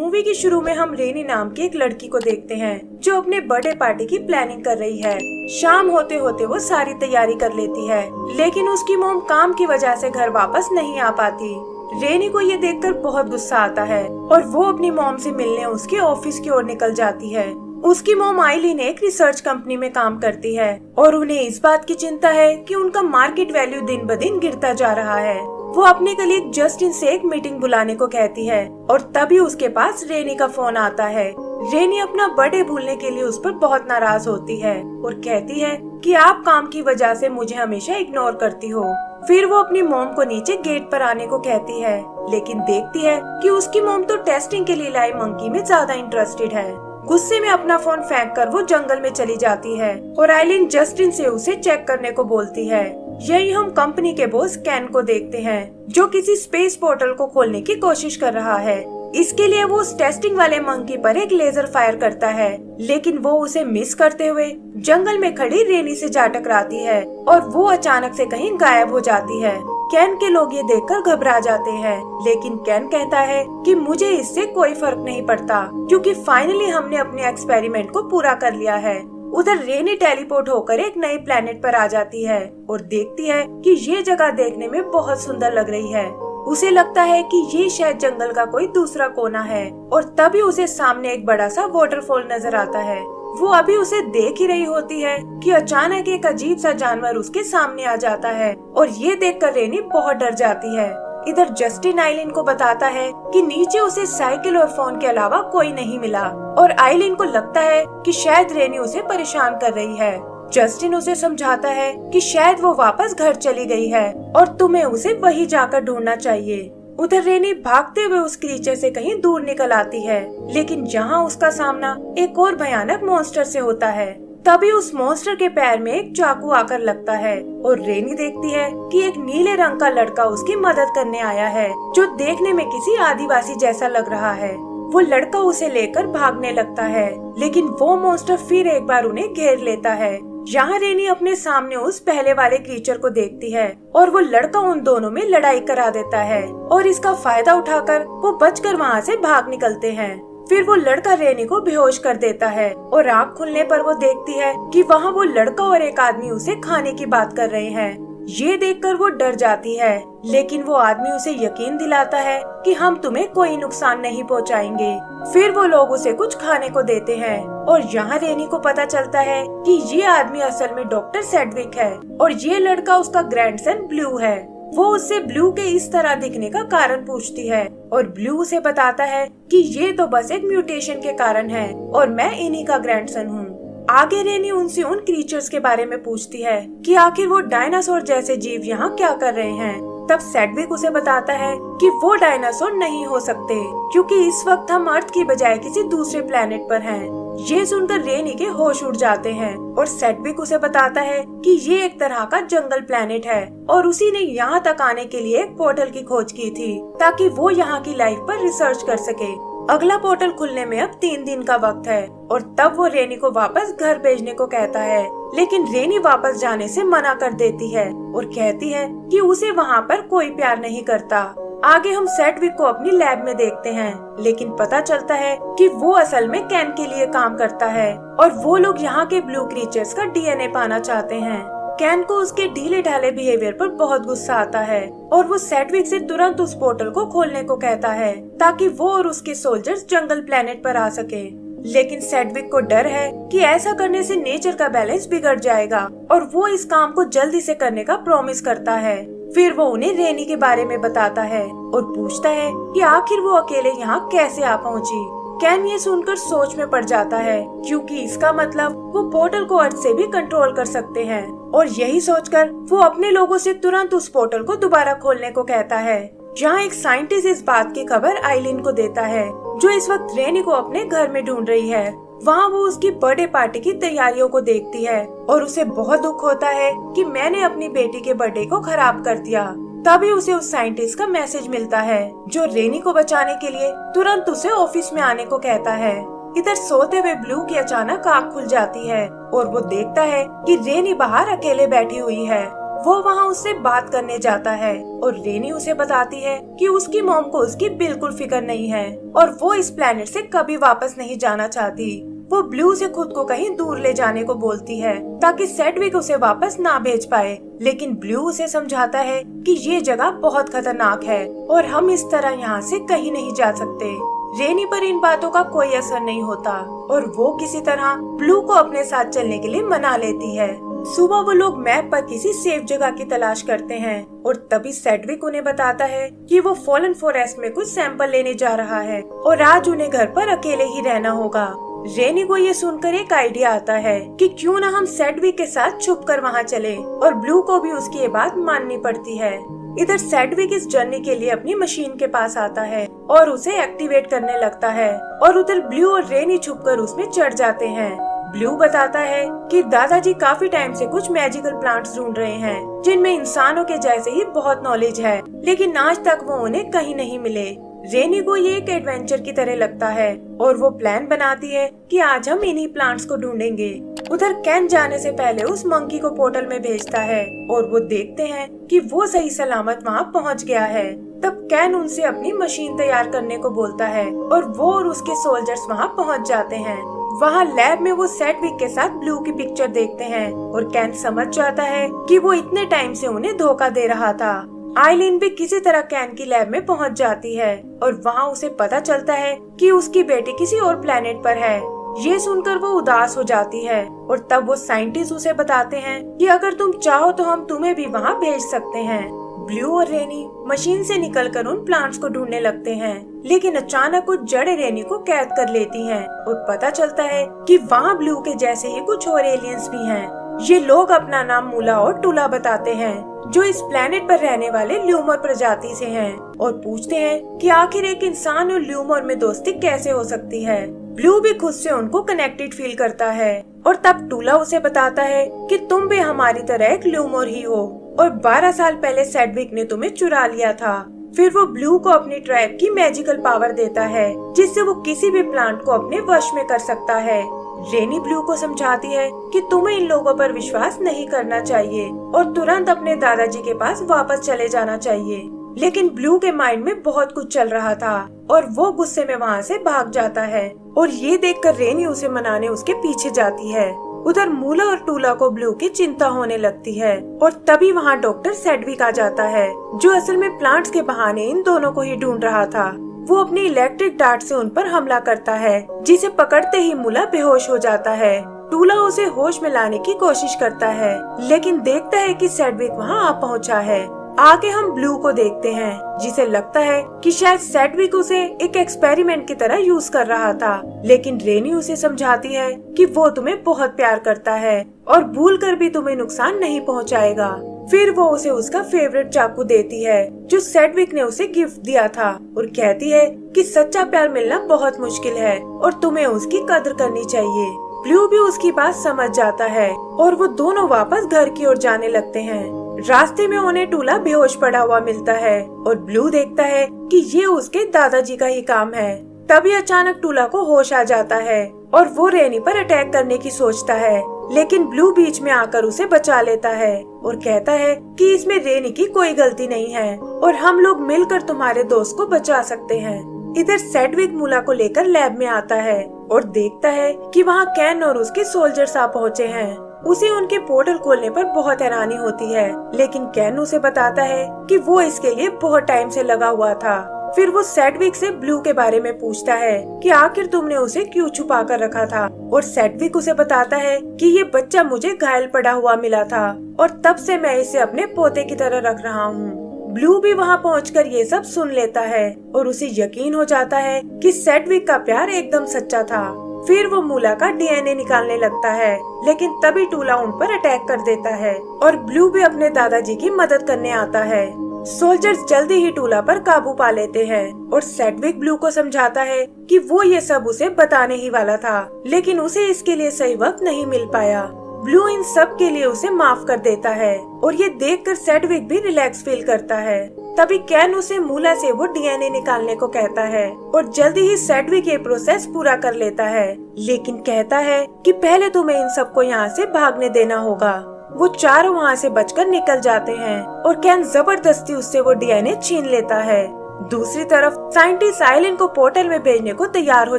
Movie की शुरू में हम रेनी नाम की एक लड़की को देखते हैं जो अपने बर्थडे पार्टी की प्लानिंग कर रही है। शाम होते होते वो सारी तैयारी कर लेती है, लेकिन उसकी मॉम काम की वजह से घर वापस नहीं आ पाती। रेनी को ये देखकर बहुत गुस्सा आता है और वो अपनी मॉम से मिलने उसके ऑफिस की ओर निकल जाती है। उसकी मॉम आइलिन एक रिसर्च कंपनी में काम करती है और उन्हें इस बात की चिंता है कि उनका मार्केट वैल्यू दिन ब दिन गिरता जा रहा है। वो अपने कलीग जस्टिन से एक मीटिंग बुलाने को कहती है और तभी उसके पास रेनी का फोन आता है। रेनी अपना बर्थडे भूलने के लिए उस पर बहुत नाराज होती है और कहती है कि आप काम की वजह से मुझे हमेशा इग्नोर करती हो। फिर वो अपनी मॉम को नीचे गेट पर आने को कहती है, लेकिन देखती है कि उसकी मॉम तो टेस्टिंग के लिए लाई मंकी में ज्यादा इंटरेस्टेड है। गुस्से में अपना फोन फेंक कर वो जंगल में चली जाती है और आइलिन जस्टिन से उसे चेक करने को बोलती है। यही हम कंपनी के बॉस कैन को देखते हैं जो किसी स्पेस पोर्टल को खोलने की कोशिश कर रहा है। इसके लिए वो उस टेस्टिंग वाले मंकी पर एक लेजर फायर करता है, लेकिन वो उसे मिस करते हुए जंगल में खड़ी रेनी से जा टकराती है और वो अचानक से कहीं गायब हो जाती है। कैन के लोग ये देखकर घबरा जाते हैं, लेकिन कैन कहता है कि मुझे इससे कोई फर्क नहीं पड़ता क्योंकि फाइनली हमने अपने एक्सपेरिमेंट को पूरा कर लिया है। उधर रेनी टेलीपोर्ट होकर एक नए प्लेनेट पर आ जाती है और देखती है कि ये जगह देखने में बहुत सुंदर लग रही है। उसे लगता है कि ये शायद जंगल का कोई दूसरा कोना है और तभी उसे सामने एक बड़ा सा वाटरफॉल नजर आता है। वो अभी उसे देख ही रही होती है कि अचानक एक अजीब सा जानवर उसके सामने आ जाता है और ये देखकर रेनी बहुत डर जाती है। इधर जस्टिन आइलिन को बताता है कि नीचे उसे साइकिल और फोन के अलावा कोई नहीं मिला और आइलिन को लगता है कि शायद रेनी उसे परेशान कर रही है। जस्टिन उसे समझाता है कि शायद वो वापस घर चली गई है और तुम्हें उसे वहीं जाकर ढूंढना चाहिए। उधर रेनी भागते हुए उस क्रीचर से कहीं दूर निकल आती है, लेकिन यहाँ उसका सामना एक और भयानक मॉन्स्टर से होता है। तभी उस मॉन्स्टर के पैर में एक चाकू आकर लगता है और रेनी देखती है कि एक नीले रंग का लड़का उसकी मदद करने आया है जो देखने में किसी आदिवासी जैसा लग रहा है। वो लड़का उसे लेकर भागने लगता है, लेकिन वो मॉन्स्टर फिर एक बार उन्हें घेर लेता है। यहाँ रेनी अपने सामने उस पहले वाले क्रीचर को देखती है और वो लड़का उन दोनों में लड़ाई करा देता है और इसका फायदा उठाकर वो बचकर वहाँ से भाग निकलते हैं। फिर वो लड़का रेनी को बेहोश कर देता है और आँख खुलने पर वो देखती है कि वहाँ वो लड़का और एक आदमी उसे खाने की बात कर रहे हैं। ये देखकर वो डर जाती है, लेकिन वो आदमी उसे यकीन दिलाता है कि हम तुम्हें कोई नुकसान नहीं पहुंचाएंगे। फिर वो लोग उसे कुछ खाने को देते हैं और यहाँ रेनी को पता चलता है कि ये आदमी असल में डॉक्टर सेडविक है और ये लड़का उसका ग्रैंडसन ब्लू है। वो उससे ब्लू के इस तरह दिखने का कारण पूछती है और ब्लू उसे बताता है कि ये तो बस एक म्यूटेशन के कारण है और मैं इन्हीं का ग्रैंडसन हूँ। आगे रेनी उनसे उन क्रीचर्स के बारे में पूछती है कि आखिर वो डायनासोर जैसे जीव यहाँ क्या कर रहे हैं। तब सेडविक उसे बताता है कि वो डायनासोर नहीं हो सकते क्योंकि इस वक्त हम अर्थ की बजाय किसी दूसरे प्लेनेट पर हैं। ये सुनकर रेनी के होश उड़ जाते हैं और सेडविक उसे बताता है कि ये एक तरह का जंगल प्लेनेट है और उसी ने यहाँ तक आने के लिए एक पोर्टल की खोज की थी ताकि वो यहाँ की लाइफ पर रिसर्च कर सके। अगला पोर्टल खुलने में अब 3 दिन का वक्त है और तब वो रेनी को वापस घर भेजने को कहता है, लेकिन रेनी वापस जाने से मना कर देती है और कहती है कि उसे वहाँ पर कोई प्यार नहीं करता। आगे हम सेडविक को अपनी लैब में देखते हैं, लेकिन पता चलता है कि वो असल में कैन के लिए काम करता है और वो लोग यहाँ के ब्लू क्रीचर्स का डीएनए पाना चाहते हैं। कैन को उसके ढीले ढाले बिहेवियर पर बहुत गुस्सा आता है और वो सेडविक से तुरंत उस पोर्टल को खोलने को कहता है ताकि वो और उसके सोल्जर्स जंगल प्लेनेट पर आ सके। लेकिन सेडविक को डर है कि ऐसा करने से नेचर का बैलेंस बिगड़ जाएगा और वो इस काम को जल्दी से करने का प्रॉमिस करता है। फिर वो उन्हें रेनी के बारे में बताता है और पूछता है कि आखिर वो अकेले यहाँ कैसे आ पहुँची। कैन ये सुनकर सोच में पड़ जाता है क्योंकि इसका मतलब वो पोर्टल को अर्थ से भी कंट्रोल कर सकते हैं और यही सोचकर वो अपने लोगों से तुरंत उस पोर्टल को दोबारा खोलने को कहता है। जहाँ एक साइंटिस्ट इस बात की खबर आइलिन को देता है जो इस वक्त रेनी को अपने घर में ढूंढ रही है। वहाँ वो उसकी बर्थडे पार्टी की तैयारियों को देखती है और उसे बहुत दुख होता है कि मैंने अपनी बेटी के बर्थडे को खराब कर दिया। तभी उसे उस साइंटिस्ट का मैसेज मिलता है जो रेनी को बचाने के लिए तुरंत उसे ऑफिस में आने को कहता है। इधर सोते हुए ब्लू की अचानक आँख खुल जाती है और वो देखता है कि रेनी बाहर अकेले बैठी हुई है। वो वहाँ उससे बात करने जाता है और रेनी उसे बताती है कि उसकी मॉम को उसकी बिल्कुल फिक्र नहीं है और वो इस प्लेनेट से कभी वापस नहीं जाना चाहती। वो ब्लू से खुद को कहीं दूर ले जाने को बोलती है ताकि सेडविक उसे वापस ना भेज पाए, लेकिन ब्लू उसे समझाता है कि ये जगह बहुत खतरनाक है और हम इस तरह यहाँ से कहीं नहीं जा सकते। रेनी पर इन बातों का कोई असर नहीं होता और वो किसी तरह ब्लू को अपने साथ चलने के लिए मना लेती है। सुबह वो लोग मैप पर किसी सेफ जगह की तलाश करते हैं और तभी सेडविक उन्हें बताता है कि वो फॉलन फॉरेस्ट में कुछ सैंपल लेने जा रहा है और आज उन्हें घर पर अकेले ही रहना होगा। रेनी को ये सुनकर एक आइडिया आता है कि क्यों ना हम सेडविक के साथ छुप कर वहाँ चले और ब्लू को भी उसकी ये बात माननी पड़ती है। इधर सेडविक इस जर्नी के लिए अपनी मशीन के पास आता है और उसे एक्टिवेट करने लगता है और उधर ब्लू और रेनी छुपकर उसमें चढ़ जाते हैं। ब्लू बताता है कि दादाजी काफी टाइम से कुछ मैजिकल प्लांट्स ढूंढ रहे हैं जिनमें इंसानों के जैसे ही बहुत नॉलेज है, लेकिन आज तक वो उन्हें कहीं नहीं मिले। रेनी को ये एक एडवेंचर की तरह लगता है और वो प्लान बनाती है कि आज हम इन्हीं प्लांट्स को ढूंढेंगे। उधर कैन जाने से पहले उस मंकी को पोर्टल में भेजता है और वो देखते हैं कि वो सही सलामत वहाँ पहुँच गया है। तब कैन उनसे अपनी मशीन तैयार करने को बोलता है और वो और उसके सोल्जर्स वहाँ पहुँच जाते हैं। वहाँ लैब में वो सेडविक के साथ ब्लू की पिक्चर देखते हैं और कैन समझ जाता है कि वो इतने टाइम से उन्हें धोखा दे रहा था। आइलिन भी किसी तरह कैन की लैब में पहुंच जाती है और वहां उसे पता चलता है कि उसकी बेटी किसी और प्लेनेट पर है। ये सुनकर वो उदास हो जाती है और तब वो साइंटिस्ट उसे बताते हैं कि अगर तुम चाहो तो हम तुम्हें भी वहां भेज सकते हैं। ब्लू और रेनी मशीन से निकलकर उन प्लांट्स को ढूंढने लगते हैं, लेकिन अचानक कुछ जड़ें रेनी को कैद कर लेती हैं और पता चलता है कि वहाँ ब्लू के जैसे ही कुछ और एलियंस भी हैं। ये लोग अपना नाम मूला और टूला बताते हैं जो इस प्लेनेट पर रहने वाले ल्यूमर प्रजाति से हैं और पूछते हैं कि आखिर एक इंसान और ल्यूमर में दोस्ती कैसे हो सकती है। ब्लू भी खुद से उनको कनेक्टेड फील करता है और तब टूला उसे बताता है कि तुम भी हमारी तरह एक ल्यूमर ही हो और 12 साल पहले सेडविक ने तुम्हें चुरा लिया था। फिर वो ब्लू को अपनी ट्राइब की मैजिकल पावर देता है जिससे वो किसी भी प्लांट को अपने वश में कर सकता है। रेनी ब्लू को समझाती है कि तुम्हें इन लोगों पर विश्वास नहीं करना चाहिए और तुरंत अपने दादाजी के पास वापस चले जाना चाहिए, लेकिन ब्लू के माइंड में बहुत कुछ चल रहा था और वो गुस्से में वहाँ से भाग जाता है और ये देखकर रेनी उसे मनाने उसके पीछे जाती है। उधर मूला और टूला को ब्लू की चिंता होने लगती है और तभी वहाँ डॉक्टर सेडविक आ जाता है जो असल में प्लांट्स के बहाने इन दोनों को ही ढूंढ रहा था। वो अपनी इलेक्ट्रिक डार्ट से उन पर हमला करता है जिसे पकड़ते ही मूला बेहोश हो जाता है। टूला उसे होश में लाने की कोशिश करता है लेकिन देखता है कि सेडविक वहाँ आ पहुँचा है। आगे हम ब्लू को देखते हैं जिसे लगता है कि शायद सेडविक उसे एक एक्सपेरिमेंट की तरह यूज कर रहा था, लेकिन रेनी उसे समझाती है कि वो तुम्हें बहुत प्यार करता है और भूलकर भी तुम्हें नुकसान नहीं पहुंचाएगा। फिर वो उसे उसका फेवरेट चाकू देती है जो सेडविक ने उसे गिफ्ट दिया था और कहती है कि सच्चा प्यार मिलना बहुत मुश्किल है और तुम्हें उसकी कदर करनी चाहिए। ब्लू भी उसकी बात समझ जाता है और वो दोनों वापस घर की ओर जाने लगते हैं। रास्ते में उन्हें टूला बेहोश पड़ा हुआ मिलता है और ब्लू देखता है कि ये उसके दादाजी का ही काम है। तभी अचानक टूला को होश आ जाता है और वो रेनी पर अटैक करने की सोचता है, लेकिन ब्लू बीच में आकर उसे बचा लेता है और कहता है कि इसमें रेनी की कोई गलती नहीं है और हम लोग मिलकर तुम्हारे दोस्त को बचा सकते हैं। इधर सेडविक मूला को लेकर लैब में आता है और देखता है कि वहाँ कैन और उसके सोल्जर्स आ पहुँचे हैं। उसे उनके पोर्टल खोलने पर बहुत हैरानी होती है, लेकिन कैन उसे बताता है कि वो इसके लिए बहुत टाइम से लगा हुआ था। फिर वो सेडविक से ब्लू के बारे में पूछता है कि आखिर तुमने उसे क्यों छुपा कर रखा था और सेडविक उसे बताता है कि ये बच्चा मुझे घायल पड़ा हुआ मिला था और तब से मैं इसे अपने पोते की तरह रख रहा हूँ। ब्लू भी वहाँ पहुंचकर ये सब सुन लेता है और उसे यकीन हो जाता है कि सेडविक का प्यार एकदम सच्चा था। फिर वो मूला का डीएनए निकालने लगता है, लेकिन तभी टूला उन पर अटैक कर देता है और ब्लू भी अपने दादाजी की मदद करने आता है। सोल्जर्स जल्दी ही टूला पर काबू पा लेते हैं और सेडविक ब्लू को समझाता है कि वो ये सब उसे बताने ही वाला था, लेकिन उसे इसके लिए सही वक्त नहीं मिल पाया। ब्लू इन सब के लिए उसे माफ कर देता है और ये देखकर सेडविक भी रिलैक्स फील करता है। तभी कैन उसे मूला से वो डीएनए निकालने को कहता है और जल्दी ही सेडविक ये प्रोसेस पूरा कर लेता है, लेकिन कहता है कि पहले तुम्हें इन सबको यहाँ से भागने देना होगा। वो चारों वहाँ से बचकर निकल जाते हैं और कैन जबरदस्ती उससे वो डीएनए छीन लेता है। दूसरी तरफ साइंटिस्ट आइलैंड को पोर्टल में भेजने को तैयार हो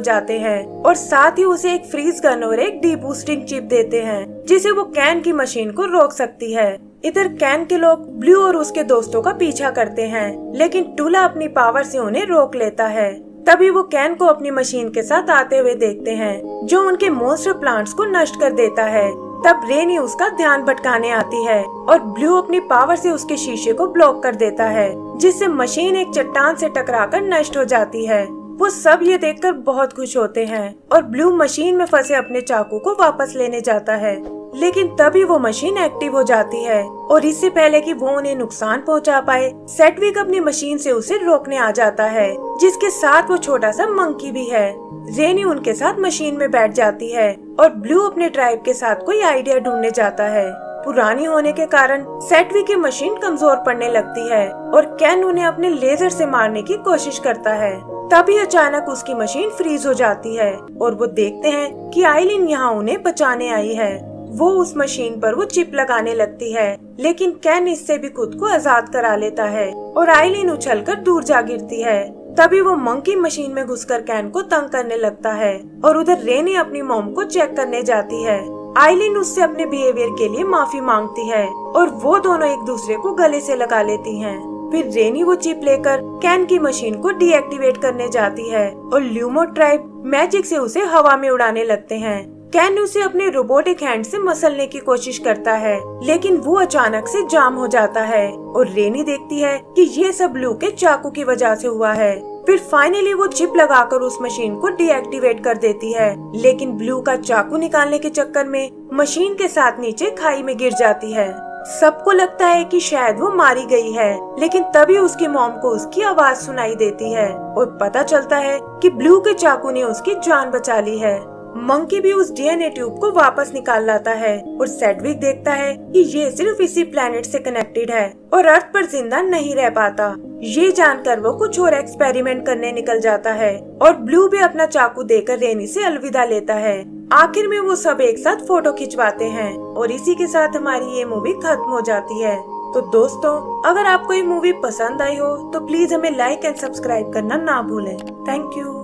जाते हैं और साथ ही उसे एक फ्रीज गन और एक डीबूस्टिंग चिप देते हैं जिसे वो कैन की मशीन को रोक सकती है। इधर कैन के लोग ब्लू और उसके दोस्तों का पीछा करते हैं, लेकिन टूला अपनी पावर से उन्हें रोक लेता है। तभी वो कैन को अपनी मशीन के साथ आते हुए देखते हैं जो उनके मॉन्स्टर प्लांट्स को नष्ट कर देता है। तब रेनी उसका ध्यान भटकाने आती है और ब्लू अपनी पावर से उसके शीशे को ब्लॉक कर देता है, जिससे मशीन एक चट्टान से टकराकर नष्ट हो जाती है। वो सब ये देखकर बहुत खुश होते हैं और ब्लू मशीन में फंसे अपने चाकू को वापस लेने जाता है, लेकिन तभी वो मशीन एक्टिव हो जाती है और इससे पहले कि वो उन्हें नुकसान पहुंचा पाए, सेडविक अपनी मशीन से उसे रोकने आ जाता है, जिसके साथ वो छोटा सा मंकी भी है। रेनी उनके साथ मशीन में बैठ जाती है और ब्लू अपने ट्राइब के साथ कोई आइडिया ढूंढने जाता है। पुरानी होने के कारण सेडविक की मशीन कमजोर पड़ने लगती है और कैन उन्हें अपने लेजर से मारने की कोशिश करता है। तभी अचानक उसकी मशीन फ्रीज हो जाती है और वो देखते हैं कि आइलिन यहाँ उन्हें बचाने आई है। वो उस मशीन पर वो चिप लगाने लगती है, लेकिन कैन इससे भी खुद को आजाद करा लेता है और आइलिन उछलकर दूर जा गिरती है। तभी वो मंकी मशीन में घुसकर कैन को तंग करने लगता है और उधर रेनी अपनी मॉम को चेक करने जाती है। आइलिन उससे अपने बिहेवियर के लिए माफी मांगती है और वो दोनों एक दूसरे को गले से लगा लेती हैं। फिर रेनी वो चिप लेकर कैन की मशीन को डीएक्टिवेट करने जाती है और ल्यूमो ट्राइब मैजिक से उसे हवा में उड़ाने लगते हैं। कैन उसे अपने रोबोटिक हैंड से मसलने की कोशिश करता है, लेकिन वो अचानक से जाम हो जाता है और रेनी देखती है कि ये सब ब्लू के चाकू की वजह से हुआ है। फिर फाइनली वो चिप लगाकर उस मशीन को डीएक्टिवेट कर देती है, लेकिन ब्लू का चाकू निकालने के चक्कर में मशीन के साथ नीचे खाई में गिर जाती है। सबको लगता है कि शायद वो मारी गई है, लेकिन तभी उसकी मॉम को उसकी आवाज सुनाई देती है और पता चलता है कि ब्लू के चाकू ने उसकी जान बचा ली है। मंकी भी उस डीएनए ट्यूब को वापस निकाल लाता है और सेडविक देखता है कि ये सिर्फ इसी प्लेनेट से कनेक्टेड है और अर्थ पर जिंदा नहीं रह पाता। ये जानकर वो कुछ और एक्सपेरिमेंट करने निकल जाता है और ब्लू भी अपना चाकू देकर रेनी से अलविदा लेता है। आखिर में वो सब एक साथ फोटो खिंचवाते हैं और इसी के साथ हमारी ये मूवी खत्म हो जाती है। तो दोस्तों, अगर आपको ये मूवी पसंद आई हो तो प्लीज हमें लाइक एंड सब्सक्राइब करना ना भूलें। Thank you.